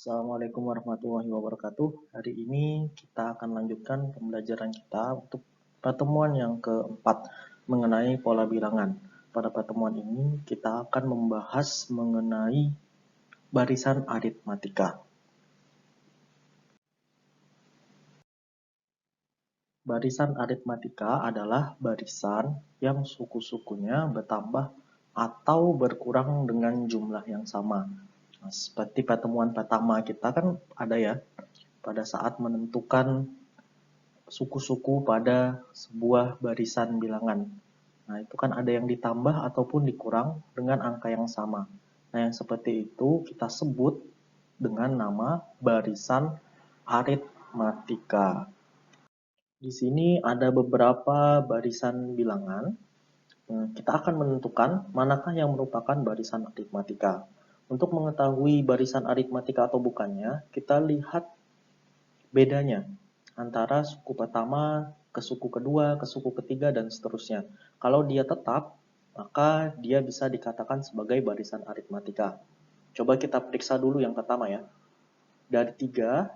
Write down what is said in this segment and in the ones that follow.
Assalamualaikum warahmatullahi wabarakatuh. Hari ini kita akan lanjutkan pembelajaran kita untuk pertemuan yang keempat mengenai pola bilangan. Pada pertemuan ini kita akan membahas mengenai barisan aritmatika. Barisan aritmatika adalah barisan yang suku-sukunya bertambah atau berkurang dengan jumlah yang sama. Nah, seperti pertemuan pertama kita kan ada ya, pada saat menentukan suku-suku pada sebuah barisan bilangan. Nah, itu kan ada yang ditambah ataupun dikurang dengan angka yang sama. Nah, yang seperti itu kita sebut dengan nama barisan aritmatika. Di sini ada beberapa barisan bilangan. Kita akan menentukan manakah yang merupakan barisan aritmatika. Untuk mengetahui barisan aritmatika atau bukannya, kita lihat bedanya antara suku pertama ke suku kedua, ke suku ketiga, dan seterusnya. Kalau dia tetap, maka dia bisa dikatakan sebagai barisan aritmatika. Coba kita periksa dulu yang pertama ya. Dari 3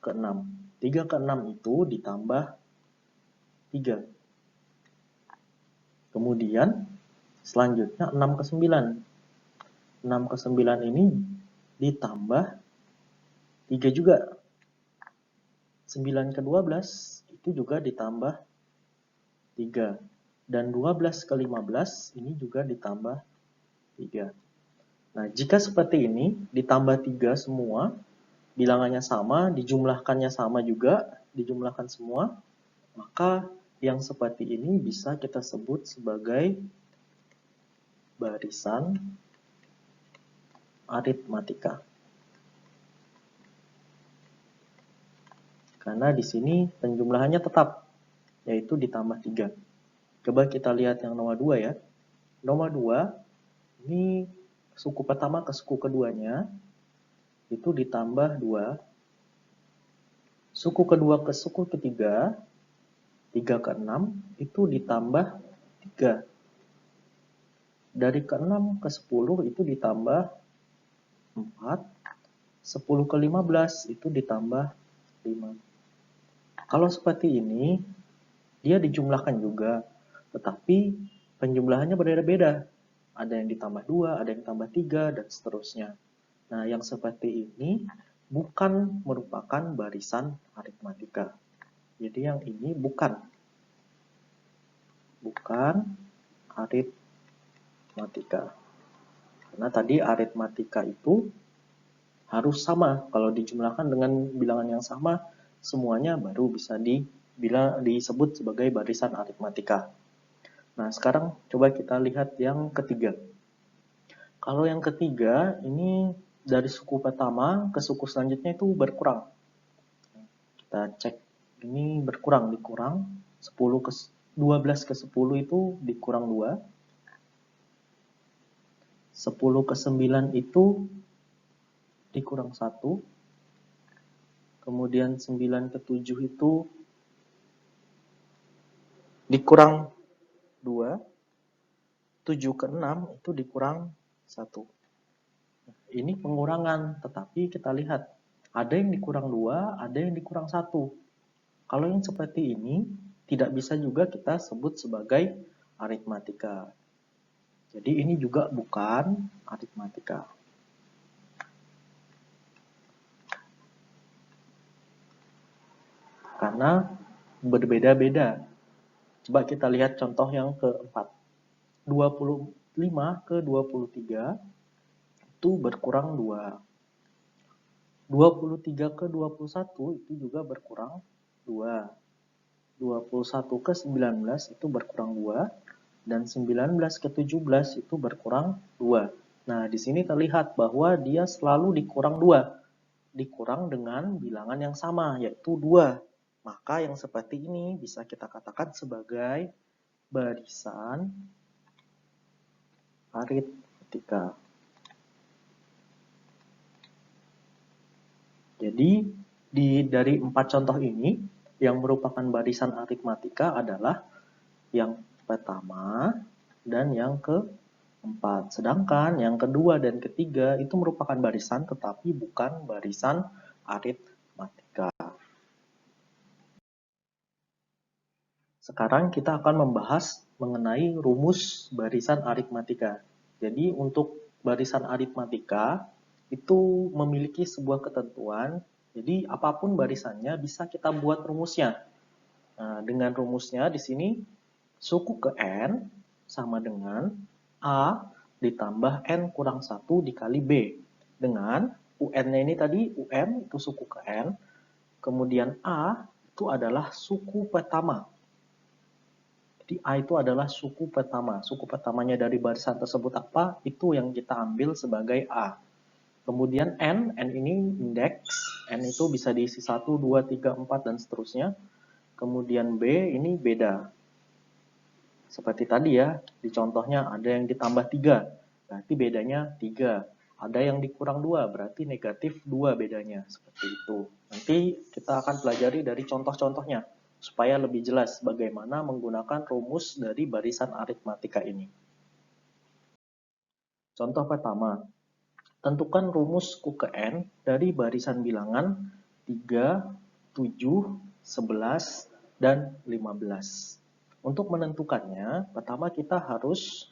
ke 6. 3 ke 6 itu ditambah 3. Kemudian selanjutnya 6 ke 9. 6 ke 9 ini ditambah 3 juga. 9 ke 12 itu juga ditambah 3. Dan 12 ke 15 ini juga ditambah 3. Nah, jika seperti ini, ditambah 3 semua, bilangannya sama, dijumlahkannya sama juga, dijumlahkan semua, maka yang seperti ini bisa kita sebut sebagai barisan aritmatika. Karena di sini penjumlahannya tetap, yaitu ditambah 3. Coba kita lihat yang nomor 2 ya. Nomor 2, ini suku pertama ke suku keduanya, itu ditambah 2. Suku kedua ke suku ketiga, 3 ke 6, itu ditambah 3. Dari ke 6 ke 10 itu ditambah 4. 10 ke 15 itu ditambah 5. Kalau seperti ini, dia dijumlahkan juga, tetapi penjumlahannya berbeda-beda. Ada yang ditambah 2, ada yang ditambah 3, dan seterusnya. Nah, yang seperti ini bukan merupakan barisan aritmatika. Jadi yang ini bukan aritmatika. Karena tadi aritmatika itu harus sama. Kalau dijumlahkan dengan bilangan yang sama, semuanya baru bisa disebut sebagai barisan aritmatika. Nah, sekarang coba kita lihat yang ketiga. Kalau yang ketiga, ini dari suku pertama ke suku selanjutnya itu berkurang. Kita cek, ini berkurang, dikurang. 12 ke 10 itu dikurang 2. 10 ke 9 itu dikurang 1. Kemudian 9 ke 7 itu dikurang 2. 7 ke 6 itu dikurang 1. Ini pengurangan, tetapi kita lihat ada yang dikurang 2, ada yang dikurang 1. Kalau yang seperti ini tidak bisa juga kita sebut sebagai aritmatika. Jadi ini juga bukan aritmatika. Karena berbeda-beda. Coba kita lihat contoh yang keempat. 25 ke 23 itu berkurang 2. 23 ke 21 itu juga berkurang 2. 21 ke 19 itu berkurang 2. Dan 19 ke 17 itu berkurang 2. Nah, di sini terlihat bahwa dia selalu dikurang 2. Dikurang dengan bilangan yang sama, yaitu 2. Maka yang seperti ini bisa kita katakan sebagai barisan aritmatika. Jadi, dari 4 contoh ini, yang merupakan barisan aritmatika adalah yang pertama dan yang 4. Sedangkan yang kedua dan ketiga itu merupakan barisan tetapi bukan barisan aritmatika. Sekarang kita akan membahas mengenai rumus barisan aritmatika. Jadi untuk barisan aritmatika itu memiliki sebuah ketentuan. Jadi apapun barisannya bisa kita buat rumusnya. Nah, dengan rumusnya di sini suku ke N sama dengan A ditambah N kurang 1 dikali B. Dengan UN-nya ini tadi, UN itu suku ke N, kemudian A itu adalah suku pertama. Jadi A itu adalah suku pertama. Suku pertamanya dari barisan tersebut apa? Itu yang kita ambil sebagai A. Kemudian N ini indeks. N itu bisa diisi 1, 2, 3, 4, dan seterusnya. Kemudian B ini beda. Seperti tadi ya, di contohnya ada yang ditambah 3, berarti bedanya 3. Ada yang dikurang 2, berarti negatif 2 bedanya. Seperti itu. Nanti kita akan pelajari dari contoh-contohnya, supaya lebih jelas bagaimana menggunakan rumus dari barisan aritmatika ini. Contoh pertama, tentukan rumus Q ke N dari barisan bilangan 3, 7, 11, dan 15. Untuk menentukannya, pertama kita harus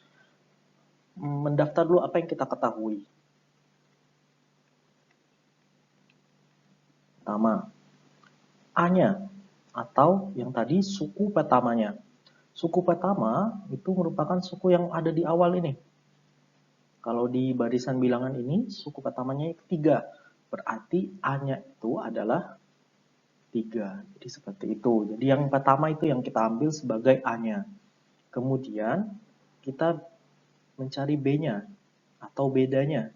mendaftar dulu apa yang kita ketahui. Pertama, A-nya, atau yang tadi suku pertamanya. Suku pertama itu merupakan suku yang ada di awal ini. Kalau di barisan bilangan ini, suku pertamanya 3. Berarti A-nya itu adalah 3. Jadi seperti itu. Jadi yang pertama itu yang kita ambil sebagai A-nya. Kemudian kita mencari B-nya atau bedanya.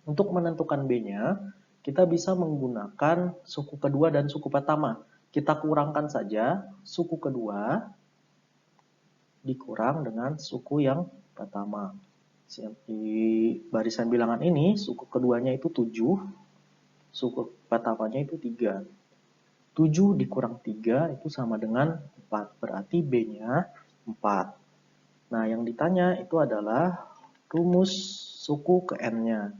Untuk menentukan B-nya, kita bisa menggunakan suku kedua dan suku pertama. Kita kurangkan saja suku kedua dikurang dengan suku yang pertama. Di barisan bilangan ini, suku keduanya itu 7, suku pertamanya itu 3. 7 dikurang 3 itu sama dengan 4, berarti B-nya 4. Nah, yang ditanya itu adalah rumus suku ke N-nya.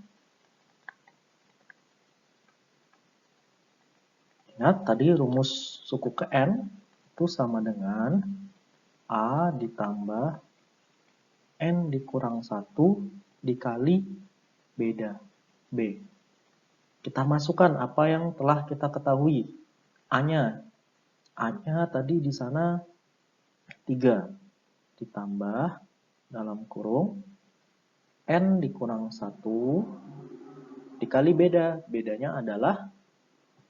Ingat, tadi rumus suku ke N itu sama dengan A ditambah N dikurang 1 dikali beda B. Kita masukkan apa yang telah kita ketahui. A-nya. A-nya tadi di sana 3. Ditambah dalam kurung N dikurang 1 dikali beda. Bedanya adalah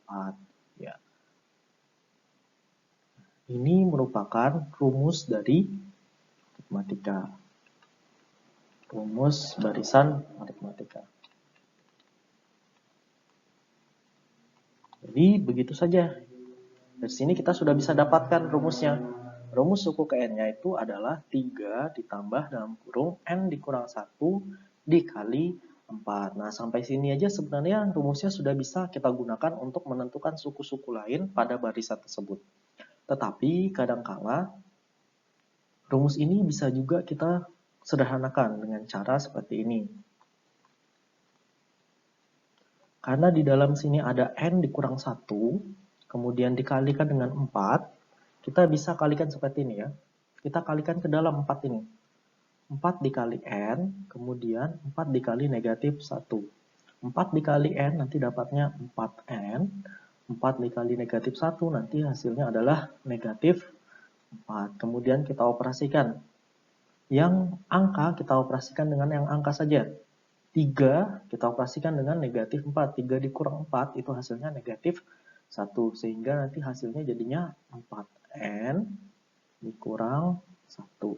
4. Ya. Ini merupakan rumus dari aritmatika. Rumus barisan aritmatika. Jadi begitu saja. Dari sini kita sudah bisa dapatkan rumusnya. Rumus suku ke N-nya itu adalah 3 ditambah dalam kurung N dikurang 1 dikali 4. Nah, sampai sini aja sebenarnya rumusnya sudah bisa kita gunakan untuk menentukan suku-suku lain pada barisan tersebut. Tetapi kadangkala rumus ini bisa juga kita sederhanakan dengan cara seperti ini. Karena di dalam sini ada N dikurang 1, kemudian dikalikan dengan 4, kita bisa kalikan seperti ini ya. Kita kalikan ke dalam 4 ini. 4 dikali N, kemudian 4 dikali negatif 1. 4 dikali N nanti dapatnya 4N. 4 dikali negatif 1 nanti hasilnya adalah negatif 4. Kemudian kita operasikan. Yang angka kita operasikan dengan yang angka saja. 3 kita operasikan dengan negatif 4. 3 dikurang 4 itu hasilnya negatif 1. Sehingga nanti hasilnya jadinya 4N dikurang 1.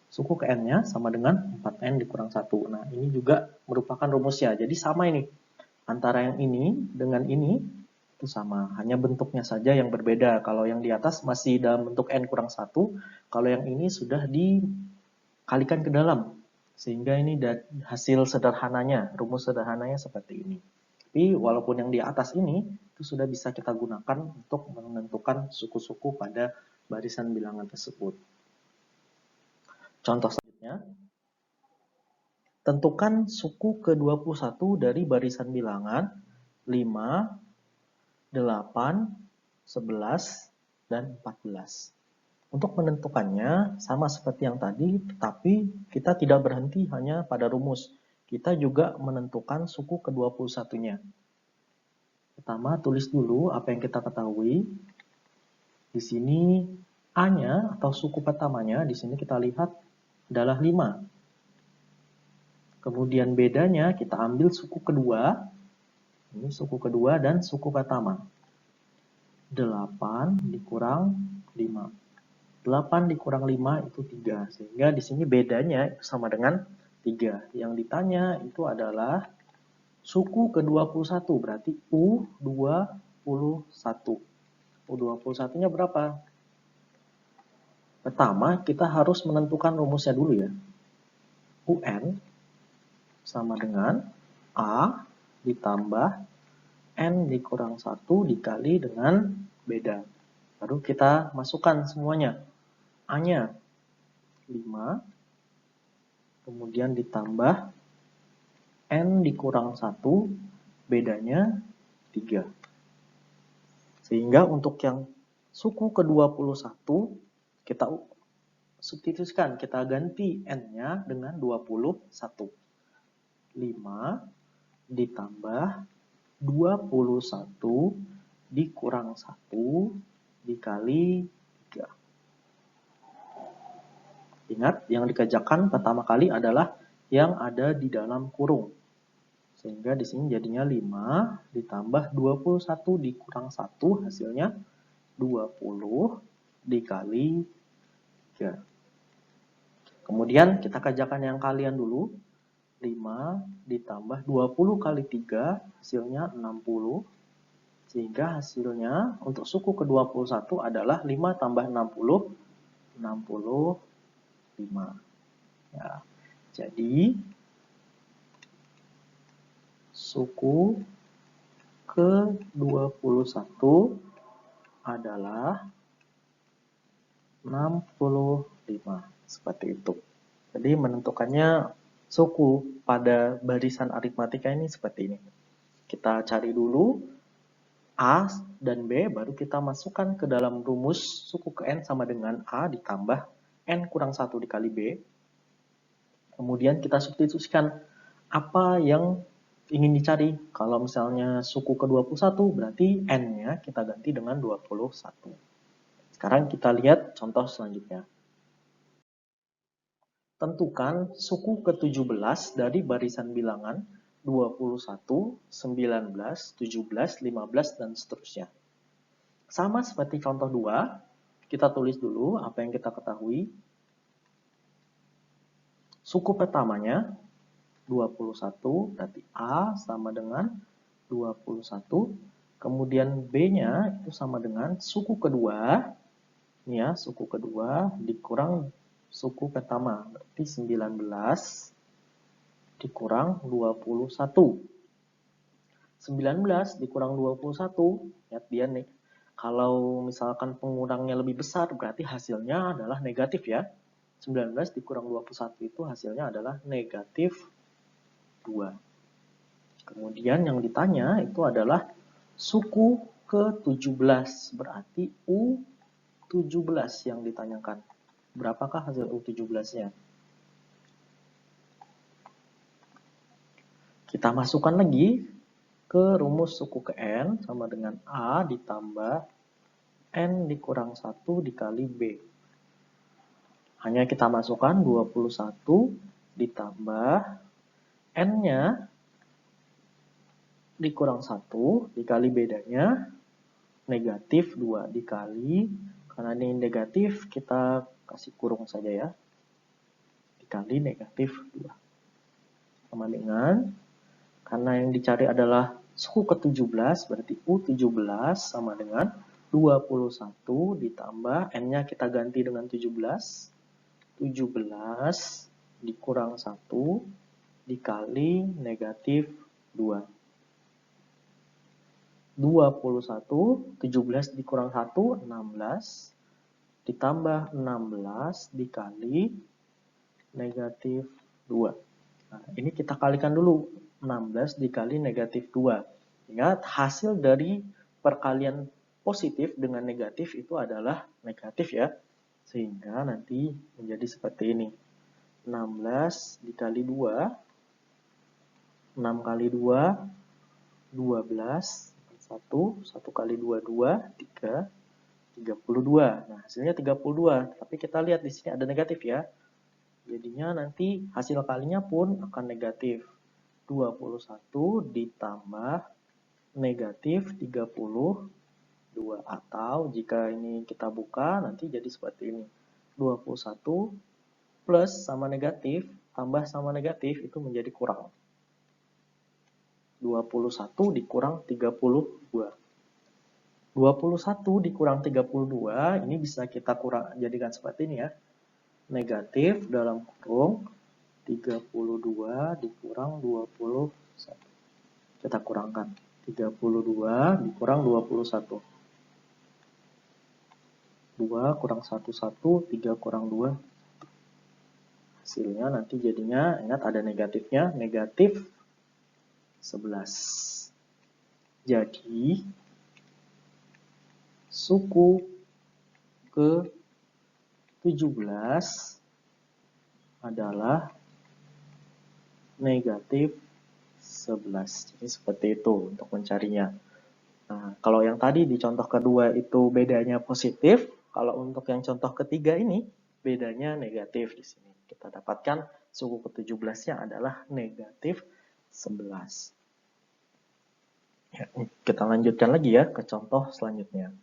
Suku ke N-nya sama dengan 4N dikurang 1. Nah, ini juga merupakan rumusnya. Jadi sama ini. Antara yang ini dengan ini itu sama. Hanya bentuknya saja yang berbeda. Kalau yang di atas masih dalam bentuk N kurang 1. Kalau yang ini sudah dikalikan ke dalam. Sehingga ini hasil sederhananya, rumus sederhananya seperti ini. Tapi walaupun yang di atas ini, itu sudah bisa kita gunakan untuk menentukan suku-suku pada barisan bilangan tersebut. Contoh selanjutnya, tentukan suku ke-21 dari barisan bilangan 5, 8, 11, dan 14. Untuk menentukannya sama seperti yang tadi, tetapi kita tidak berhenti hanya pada rumus. Kita juga menentukan suku ke-21-nya. Pertama, tulis dulu apa yang kita ketahui. Di sini A-nya atau suku pertamanya di sini kita lihat adalah 5. Kemudian bedanya kita ambil suku kedua. Ini suku kedua dan suku pertama. 8 dikurang 5. 8 dikurang 5 itu 3. Sehingga di sini bedanya itu sama dengan 3. Yang ditanya itu adalah suku ke-21. Berarti U21. U21-nya berapa? Pertama, kita harus menentukan rumusnya dulu ya. UN sama dengan A ditambah N dikurang 1 dikali dengan beda. Baru kita masukkan semuanya. A-nya 5, kemudian ditambah N dikurang 1, bedanya 3. Sehingga untuk yang suku ke-21, kita substitusikan, kita ganti N-nya dengan 21. 5 ditambah 21 dikurang 1 dikali 3. Ingat, yang dikerjakan pertama kali adalah yang ada di dalam kurung. Sehingga di sini jadinya 5 ditambah 21 dikurang 1 hasilnya 20 dikali 3. Kemudian kita kerjakan yang kalian dulu. 5 ditambah 20 kali 3 hasilnya 60. Sehingga hasilnya untuk suku ke-21 adalah 5 tambah 60, 65. Ya, jadi suku ke-21 adalah 65. Seperti itu. Jadi menentukannya suku pada barisan aritmatika ini seperti ini. Kita cari dulu A dan B, baru kita masukkan ke dalam rumus suku ke N sama dengan A ditambah N kurang 1 dikali B. Kemudian kita substitusikan apa yang ingin dicari. Kalau misalnya suku ke-21 berarti N-nya kita ganti dengan 21. Sekarang kita lihat contoh selanjutnya. Tentukan suku ke-17 dari barisan bilangan 21, 19, 17, 15, dan seterusnya. Sama seperti contoh 2, kita tulis dulu apa yang kita ketahui. Suku pertamanya 21, berarti A sama dengan 21. Kemudian B-nya itu sama dengan suku kedua, ini ya, suku kedua dikurang suku pertama, berarti 19 dikurang 21. 19 dikurang 21, lihat dia nih. Kalau misalkan pengurangnya lebih besar, berarti hasilnya adalah negatif ya. 19 dikurang 21 itu hasilnya adalah negatif 2. Kemudian yang ditanya itu adalah suku ke-17, berarti U17 yang ditanyakan. Berapakah hasil U17-nya? Kita masukkan lagi ke rumus suku ke N sama dengan A ditambah N dikurang 1 dikali B. Hanya kita masukkan 21 ditambah N-nya dikurang 1 dikali bedanya negatif 2 dikali, karena ini negatif kita kasih kurung saja ya, dikali negatif 2. Sama dengan, karena yang dicari adalah suku ke-17, berarti U17 sama dengan 21 ditambah N-nya kita ganti dengan 17. 17 dikurang 1 dikali negatif 2. 21, 17 dikurang 1, 16, ditambah 16 dikali negatif 2. Nah, ini kita kalikan dulu. 16 dikali negatif 2. Ingat, hasil dari perkalian positif dengan negatif itu adalah negatif ya. Sehingga nanti menjadi seperti ini. 16 dikali 2, 6 kali 2, 12, 1 kali 2, 2, 3, 32. Nah, hasilnya 32. Tapi kita lihat di sini ada negatif ya. Jadinya nanti hasil kalinya pun akan negatif. 21 ditambah negatif 32. Atau jika ini kita buka, nanti jadi seperti ini. 21 plus sama negatif, tambah sama negatif, itu menjadi kurang. 21 dikurang 32. 21 dikurang 32, ini bisa kita jadikan seperti ini ya. Negatif dalam kurung 32 dikurang 21. Kita kurangkan. 32 dikurang 21. 2 kurang 1, 1. 3 kurang 2. Hasilnya nanti jadinya, ingat ada negatifnya, negatif 11. Jadi, suku ke-17 adalah negatif 11. Jadi seperti itu untuk mencarinya. Nah, kalau yang tadi di contoh kedua itu bedanya positif, kalau untuk yang contoh ketiga ini bedanya negatif di sini. Kita dapatkan suku ke-17-nya adalah negatif 11. Ya, kita lanjutkan lagi ya ke contoh selanjutnya.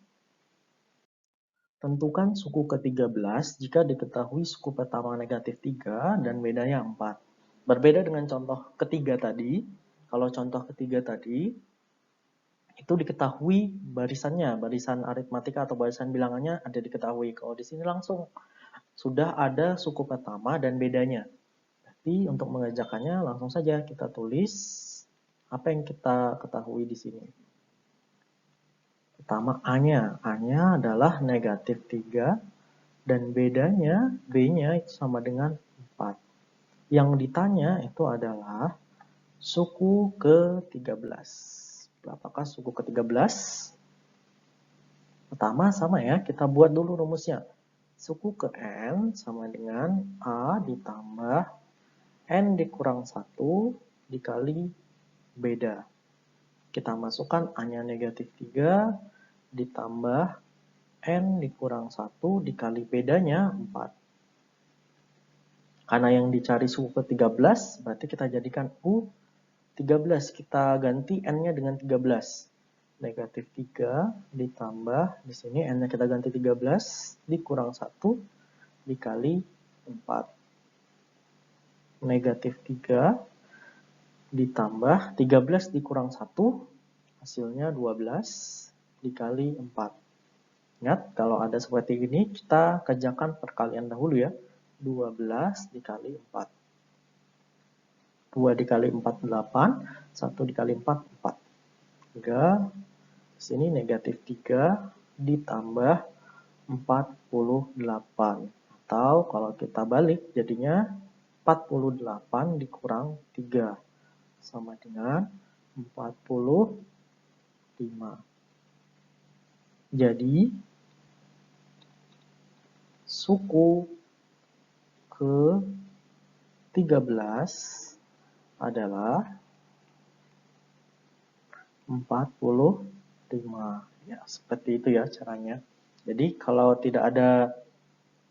Tentukan suku ke-13 jika diketahui suku pertama negatif 3 dan bedanya 4. Berbeda dengan contoh ketiga tadi, kalau contoh ketiga tadi, itu diketahui barisannya, barisan aritmatika atau barisan bilangannya ada diketahui. Kalau di sini langsung sudah ada suku pertama dan bedanya. Jadi untuk mengerjakannya langsung saja kita tulis apa yang kita ketahui di sini. Pertama A-nya. A-nya adalah negatif 3 dan bedanya B-nya itu sama dengan 4. Yang ditanya itu adalah suku ke-13. Berapakah suku ke-13? Pertama sama ya, kita buat dulu rumusnya. Suku ke N sama dengan A ditambah N dikurang 1 dikali beda. Kita masukkan A-nya negatif 3 ditambah N dikurang 1 dikali bedanya 4. Karena yang dicari suku ke-13, berarti kita jadikan U13. Kita ganti N-nya dengan 13. Negatif 3 ditambah, di sini N-nya kita ganti 13, dikurang 1 dikali 4. Negatif 3 ditambah 13 dikurang 1, hasilnya 12 dikali 4. Ingat, kalau ada seperti ini, kita kerjakan perkalian dahulu ya. 12 dikali 4. 2 dikali 4, 8. 1 dikali 4, 4. Hingga sini negatif 3 ditambah 48. Atau kalau kita balik, jadinya 48 dikurang 3. Sama dengan 45. Jadi, suku ke-13 adalah 45. Ya, seperti itu ya caranya. Jadi, kalau tidak ada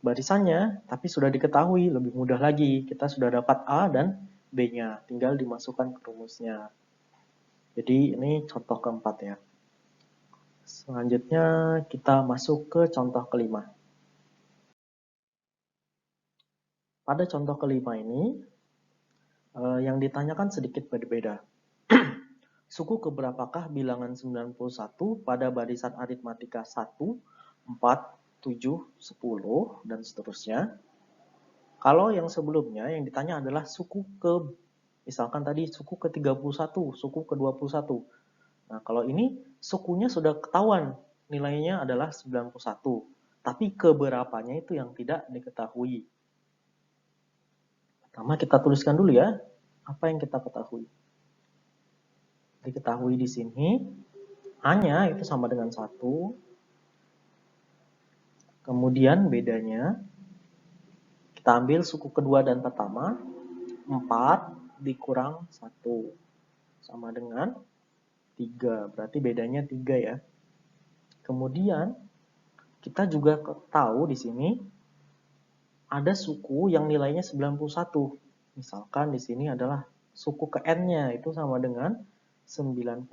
barisannya, tapi sudah diketahui, lebih mudah lagi. Kita sudah dapat A dan B-nya, tinggal dimasukkan ke rumusnya. Jadi, ini contoh keempat ya. Selanjutnya, kita masuk ke contoh kelima. Pada contoh kelima ini, yang ditanyakan sedikit berbeda. Suku keberapakah bilangan 91 pada barisan aritmatika 1, 4, 7, 10, dan seterusnya. Kalau yang sebelumnya yang ditanya adalah suku ke, misalkan tadi suku ke-31, suku ke-21. Nah, kalau ini sukunya sudah ketahuan, nilainya adalah 91. Tapi keberapanya itu yang tidak diketahui. Pertama kita tuliskan dulu ya, apa yang kita ketahui. Diketahui di sini, A-nya itu sama dengan 1. Kemudian bedanya, kita ambil suku kedua dan pertama, 4 dikurang 1. Sama dengan 3, berarti bedanya 3 ya. Kemudian, kita juga tahu di sini, ada suku yang nilainya 91. Misalkan di sini adalah suku ke N-nya, itu sama dengan 91.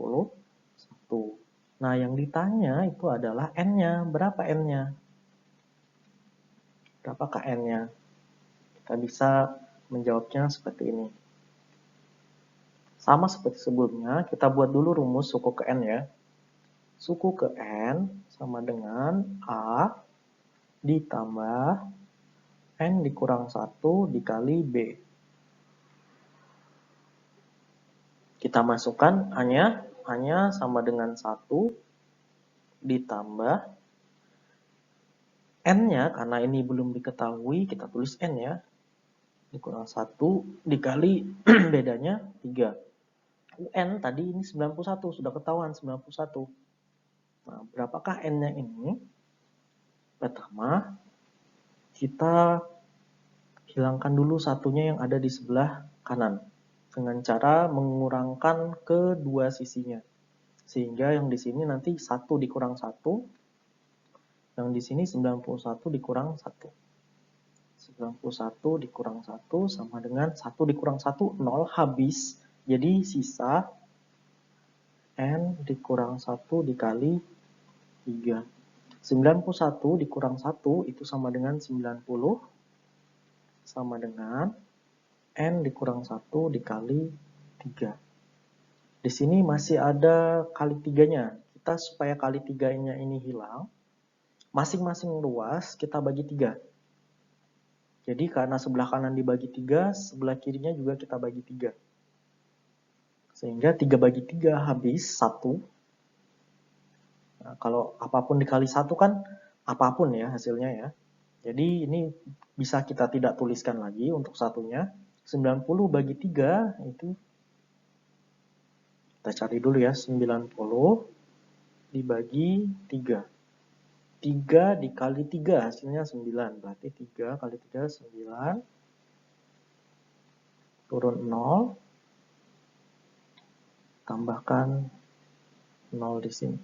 Nah, yang ditanya itu adalah N-nya. Berapa N-nya? Berapa N-nya? Kita bisa menjawabnya seperti ini. Sama seperti sebelumnya, kita buat dulu rumus suku ke N ya. Suku ke N sama dengan A ditambah N dikurang 1 dikali B. Kita masukkan A-nya. A-nya sama dengan 1 ditambah N-nya, karena ini belum diketahui, kita tulis N ya. Dikurang 1 dikali bedanya 3. UN tadi ini 91, sudah ketahuan 91. Nah, berapakah N-nya ini? Pertama, kita hilangkan dulu satunya yang ada di sebelah kanan. Dengan cara mengurangkan kedua sisinya. Sehingga yang di sini nanti 1 dikurang 1, yang di sini 91 dikurang 1. 91 dikurang 1 sama dengan 1 dikurang 1, 0 habis. Jadi sisa N dikurang 1 dikali 3. 91 dikurang 1 itu sama dengan 90. Sama dengan N dikurang 1 dikali 3. Di sini masih ada kali 3-nya. Kita supaya kali 3-nya ini hilang, masing-masing ruas kita bagi 3. Jadi karena sebelah kanan dibagi 3, sebelah kirinya juga kita bagi 3. Sehingga 3 bagi 3 habis 1. Nah, kalau apapun dikali 1 kan apapun ya hasilnya ya. Jadi ini bisa kita tidak tuliskan lagi untuk satunya. 90 bagi 3 itu, kita cari dulu ya, 90 dibagi 3. 3 dikali 3 hasilnya 9. Berarti 3 kali 3 9. Turun 0. Tambahkan 0 di sini.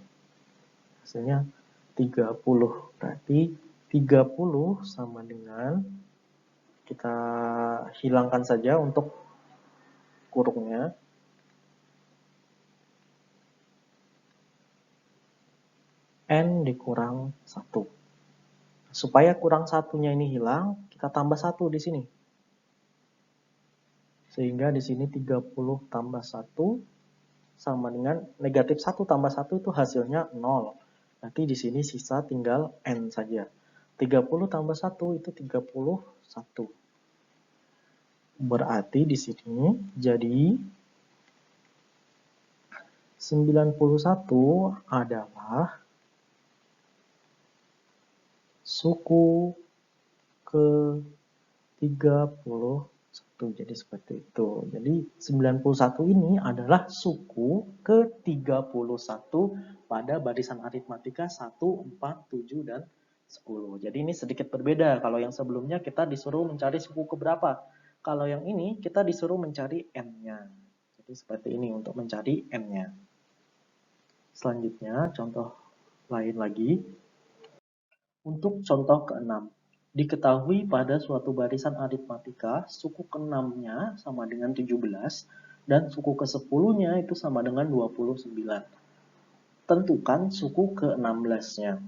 Hasilnya 30. Berarti 30 sama dengan, kita hilangkan saja untuk kurungnya. N dikurang 1. Supaya kurang satunya ini hilang, kita tambah 1 di sini. Sehingga di sini 30 tambah 1 sama dengan negatif 1 tambah 1 itu hasilnya 0. Nanti di sini sisa tinggal N saja. 30 tambah 1 itu 31. Berarti di sini jadi 91 adalah suku ke 31. Jadi seperti itu. Jadi 91 ini adalah suku ke 31 pada barisan aritmatika 1, 4, 7, dan 10. Jadi ini sedikit berbeda. Kalau yang sebelumnya kita disuruh mencari suku ke berapa. Kalau yang ini kita disuruh mencari N-nya. Jadi seperti ini untuk mencari N-nya. Selanjutnya contoh lain lagi. Untuk contoh ke-6. Diketahui pada suatu barisan aritmatika, suku ke-6-nya sama dengan 17, dan suku ke-10-nya itu sama dengan 29. Tentukan suku ke-16-nya.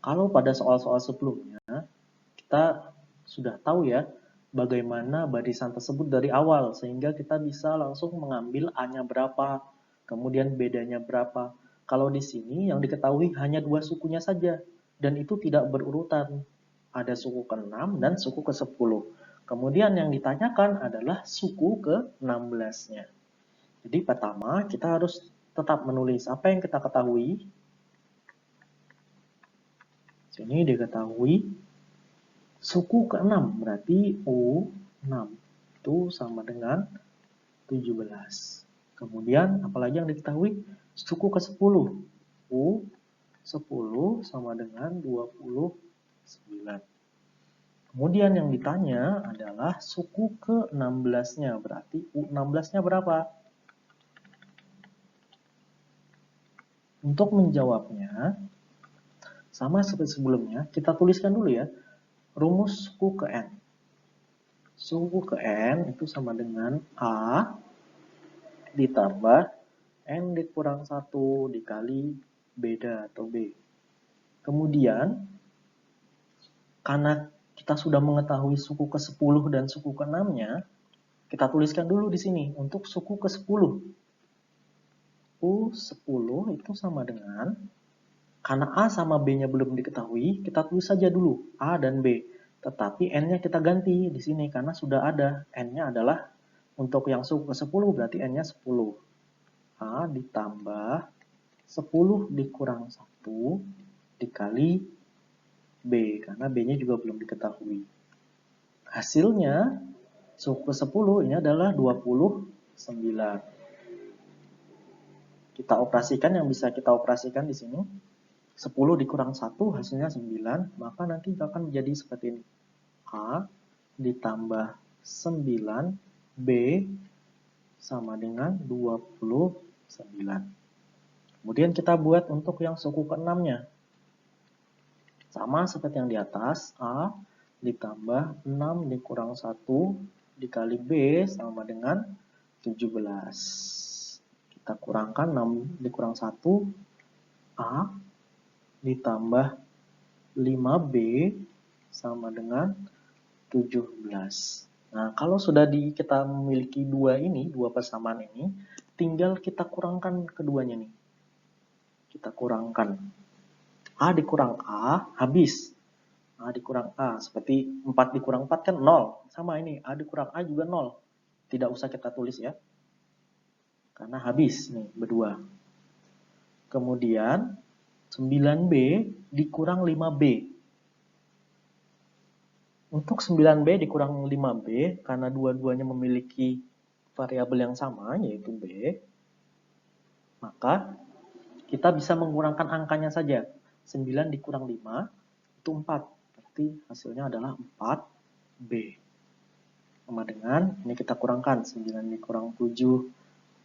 Kalau pada soal-soal sebelumnya, kita sudah tahu ya, bagaimana barisan tersebut dari awal, sehingga kita bisa langsung mengambil A-nya berapa, kemudian bedanya berapa. Kalau di sini yang diketahui hanya 2 sukunya saja, dan itu tidak berurutan. Ada suku ke-6 dan suku ke-10. Kemudian yang ditanyakan adalah suku ke-16-nya. Jadi pertama kita harus tetap menulis apa yang kita ketahui. Sini diketahui suku ke-6 berarti U 6. Itu sama dengan 17. Kemudian, apalagi yang diketahui? Suku ke-10. U10 sama dengan 29. Kemudian yang ditanya adalah suku ke-16-nya. Berarti U16-nya berapa? Untuk menjawabnya, sama seperti sebelumnya, kita tuliskan dulu ya, rumus suku ke N. Suku ke N itu sama dengan A ditambah N dikurang 1 dikali beda atau B. Kemudian, karena kita sudah mengetahui suku ke-10 dan suku ke-6-nya, kita tuliskan dulu di sini untuk suku ke-10. U10 itu sama dengan, karena A sama B-nya belum diketahui, kita tulis saja dulu A dan B. Tetapi N-nya kita ganti di sini karena sudah ada. N-nya adalah untuk yang suku ke-10 berarti N-nya 10. A ditambah 10 dikurang 1 dikali B, karena B-nya juga belum diketahui. Hasilnya, suku ke-10 ini adalah 29. Kita operasikan yang bisa kita operasikan di sini. 10 dikurang 1 hasilnya 9, maka nanti akan menjadi seperti ini. A ditambah 9, B sama dengan 29. Kemudian kita buat untuk yang suku ke-6-nya. Sama seperti yang di atas, A ditambah 6 dikurang 1 dikali B sama dengan 17. Kita kurangkan 6 dikurang 1, A ditambah 5B sama dengan 17. Nah, kalau sudah kita memiliki dua persamaan ini, tinggal kita kurangkan keduanya nih. Kita kurangkan. A dikurang A, habis. A dikurang A, seperti 4 dikurang 4 kan 0. Sama ini, A dikurang A juga 0. Tidak usah kita tulis ya. Karena habis nih, berdua. Kemudian, 9B dikurang 5B. Untuk 9B dikurang 5B, karena dua-duanya memiliki variabel yang sama, yaitu B, maka kita bisa mengurangkan angkanya saja. 9 dikurang 5, itu 4. Berarti hasilnya adalah 4B. Sama dengan, ini kita kurangkan, 9 dikurang 7, 2,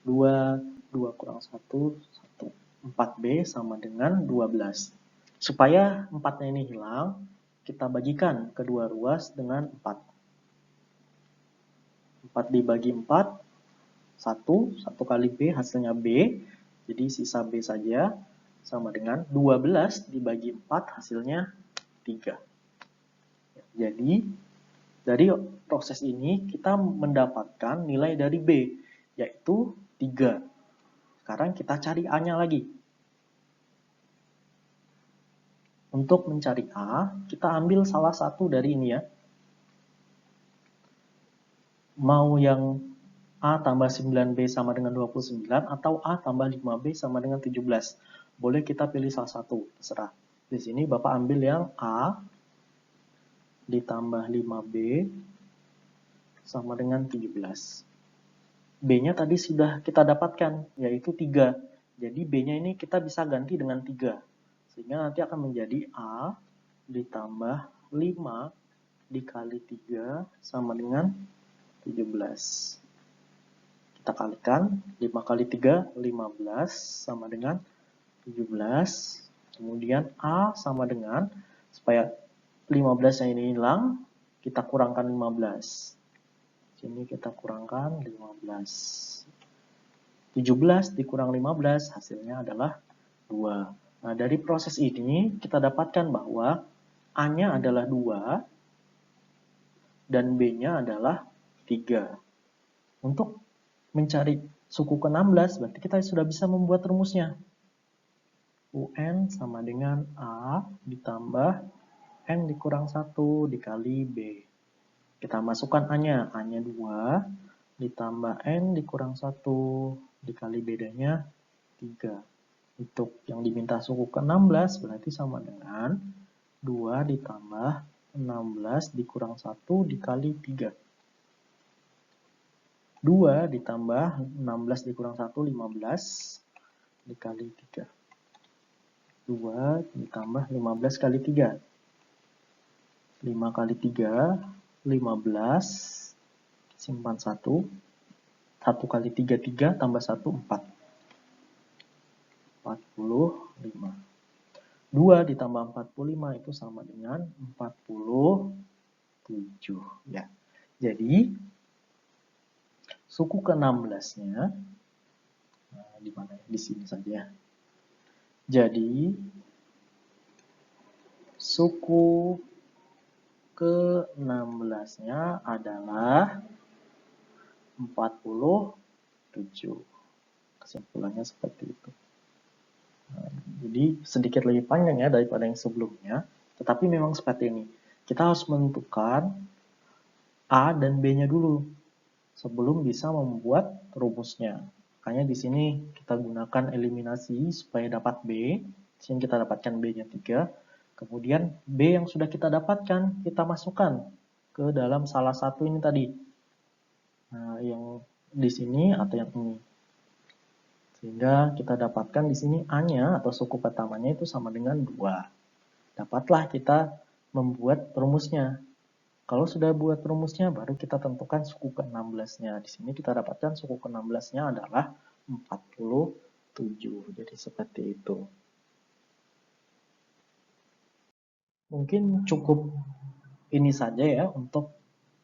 2 kurang 1, 1. 4B sama dengan 12. Supaya 4-nya ini hilang, kita bagikan kedua ruas dengan 4. 4 dibagi 4, 1 kali B hasilnya B, jadi sisa B saja, sama dengan 12 dibagi 4 hasilnya 3. Jadi, dari proses ini kita mendapatkan nilai dari B, yaitu 3. Sekarang kita cari A-nya lagi. Untuk mencari A, kita ambil salah satu dari ini ya. Mau yang A tambah 9B sama dengan 29 atau A tambah 5B sama dengan 17. Boleh kita pilih salah satu, terserah. Di sini Bapak ambil yang A ditambah 5B sama dengan 17. B-nya tadi sudah kita dapatkan, yaitu 3. Jadi B-nya ini kita bisa ganti dengan 3. Sehingga nanti akan menjadi A ditambah 5 dikali 3 sama dengan 17. Kita kalikan, 5 kali 3, 15 sama dengan 17. Kemudian A sama dengan, supaya 15-nya ini hilang, kita kurangkan 15. Sini kita kurangkan 15. 17 dikurang 15 hasilnya adalah 2. Nah, dari proses ini kita dapatkan bahwa A-nya adalah 2 dan B-nya adalah 3. Untuk mencari suku ke-16 berarti kita sudah bisa membuat rumusnya. UN sama dengan A ditambah N dikurang 1 dikali B. Kita masukkan A-nya. A-nya 2 ditambah N dikurang 1 dikali bedanya 3. Untuk yang diminta suku ke-16 berarti sama dengan 2 ditambah 16 dikurang 1 dikali 3. 2 ditambah 16 dikurang 1, 15 dikali 3. 2 ditambah 15 kali 3. 5 kali 3, 15. Simpan 1. 1 kali 3, 3 tambah 1, 4. 45. 2 ditambah 45 itu sama dengan 47. Ya. Jadi, suku ke-16-nya, di mana ya? Di sini saja. Jadi, suku ke-16-nya adalah 47. Kesimpulannya seperti itu. Jadi sedikit lebih panjang ya daripada yang sebelumnya, tetapi memang seperti ini. Kita harus menentukan A dan B-nya dulu sebelum bisa membuat rumusnya. Makanya di sini kita gunakan eliminasi supaya dapat B. Di sini kita dapatkan B-nya 3. Kemudian B yang sudah kita dapatkan, kita masukkan ke dalam salah satu ini tadi. Nah, yang di sini atau yang ini. Sehingga kita dapatkan di sini A-nya atau suku pertamanya itu sama dengan 2. Dapatlah kita membuat rumusnya. Kalau sudah buat rumusnya, baru kita tentukan suku ke-16-nya. Di sini kita dapatkan suku ke-16-nya adalah 47. Jadi seperti itu. Mungkin cukup ini saja ya untuk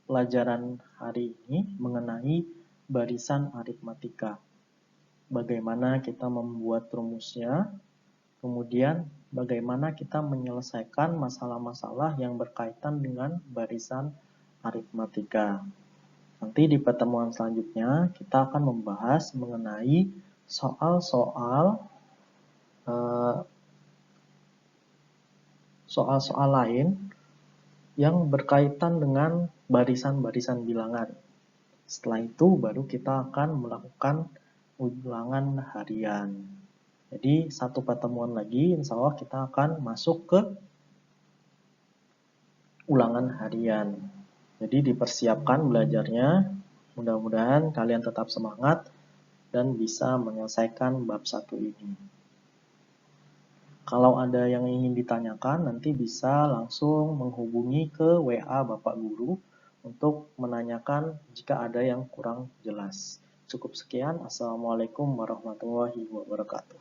pelajaran hari ini mengenai barisan aritmatika. Bagaimana kita membuat rumusnya, kemudian bagaimana kita menyelesaikan masalah-masalah yang berkaitan dengan barisan aritmatika. Nanti di pertemuan selanjutnya kita akan membahas mengenai soal-soal lain yang berkaitan dengan barisan-barisan bilangan. Setelah itu baru kita akan melakukan ulangan harian. Jadi satu pertemuan lagi insya Allah kita akan masuk ke ulangan harian. Jadi dipersiapkan belajarnya. Mudah-mudahan kalian tetap semangat dan bisa menyelesaikan bab 1 ini. Kalau ada yang ingin ditanyakan, nanti bisa langsung menghubungi ke WA Bapak Guru untuk menanyakan jika ada yang kurang jelas. Cukup sekian. Assalamualaikum warahmatullahi wabarakatuh.